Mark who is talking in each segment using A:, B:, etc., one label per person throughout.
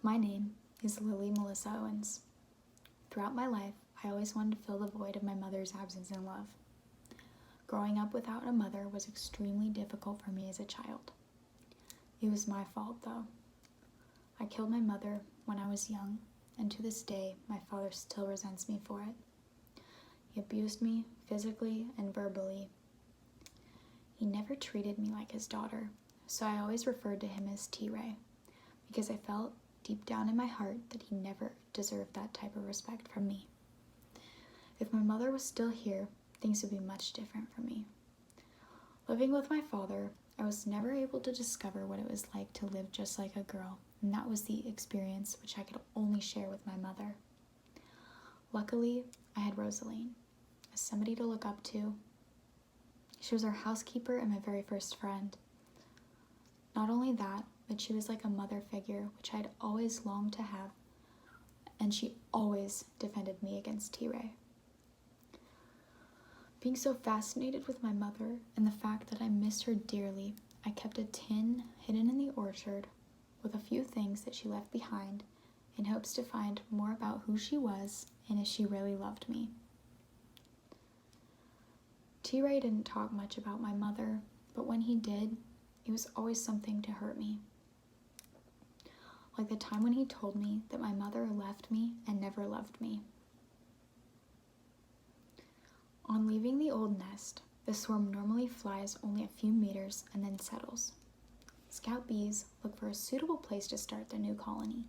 A: My name is Lily Melissa Owens. Throughout my life, I always wanted to fill the void of my mother's absence in love. Growing up without a mother was extremely difficult for me as a child. It was my fault, though. I killed my mother when I was young, and to this day, my father still resents me for it. He abused me physically and verbally. He never treated me like his daughter, so I always referred to him as T-Ray, because I felt deep down in my heart that he never deserved that type of respect from me. If my mother was still here, things would be much different for me. Living with my father, I was never able to discover what it was like to live just like a girl, and that was the experience which I could only share with my mother. Luckily, I had Rosaline, as somebody to look up to. She was our housekeeper and my very first friend. Not only that, but she was like a mother figure, which I'd always longed to have, and she always defended me against T-Ray. Being so fascinated with my mother and the fact that I missed her dearly, I kept a tin hidden in the orchard with a few things that she left behind in hopes to find more about who she was and if she really loved me. T-Ray didn't talk much about my mother, but when he did, it was always something to hurt me. Like the time when he told me that my mother left me and never loved me. On leaving the old nest, the swarm normally flies only a few meters and then settles. Scout bees look for a suitable place to start their new colony.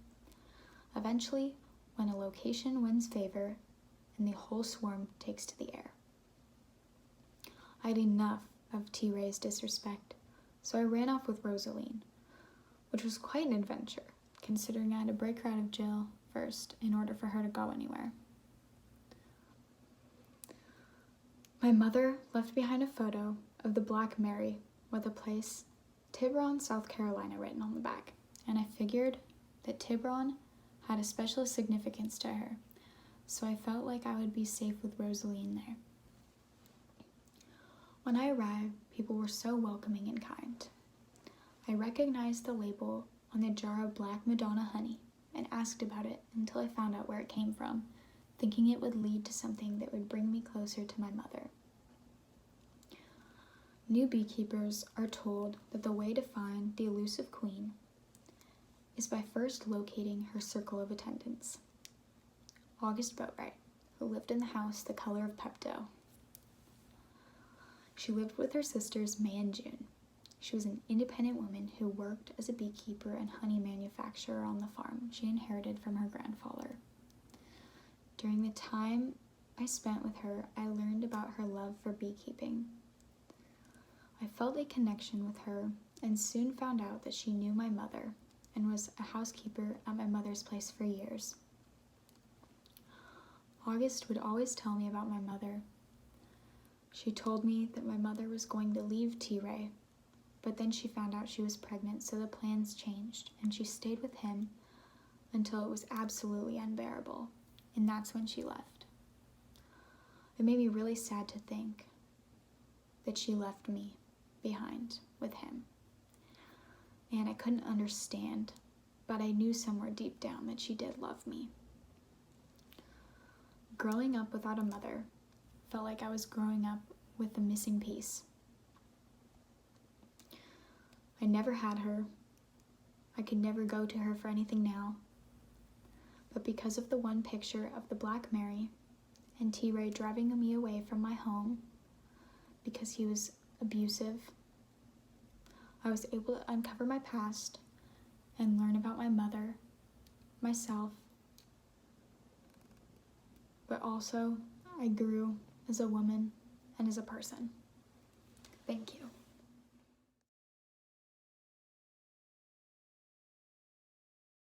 A: Eventually, when a location wins favor, and the whole swarm takes to the air. I had enough of T-Ray's disrespect, so I ran off with Rosaline, which was quite an adventure, considering I had to break her out of jail first in order for her to go anywhere. My mother left behind a photo of the Black Mary with the place Tiburon, South Carolina written on the back, and I figured that Tiburon had a special significance to her, so I felt like I would be safe with Rosaline there. When I arrived, people were so welcoming and kind. I recognized the label on the jar of Black Madonna honey and asked about it until I found out where it came from, thinking it would lead to something that would bring me closer to my mother. New beekeepers are told that the way to find the elusive queen is by first locating her circle of attendants. August Boatwright, who lived in the house the color of Pepto. She lived with her sisters May and June. She was an independent woman who worked as a beekeeper and honey manufacturer on the farm she inherited from her grandfather. During the time I spent with her, I learned about her love for beekeeping. I felt a connection with her and soon found out that she knew my mother and was a housekeeper at my mother's place for years. August would always tell me about my mother. She told me that my mother was going to leave T-Ray, but then she found out she was pregnant, so the plans changed, and she stayed with him until it was absolutely unbearable, and that's when she left. It made me really sad to think that she left me behind with him, and I couldn't understand, but I knew somewhere deep down that she did love me. Growing up without a mother felt like I was growing up with the missing piece. I never had her. I could never go to her for anything now. But because of the one picture of the Black Mary and T-Ray driving me away from my home because he was abusive, I was able to uncover my past and learn about my mother, myself, but also I grew as a woman and as a person. Thank you.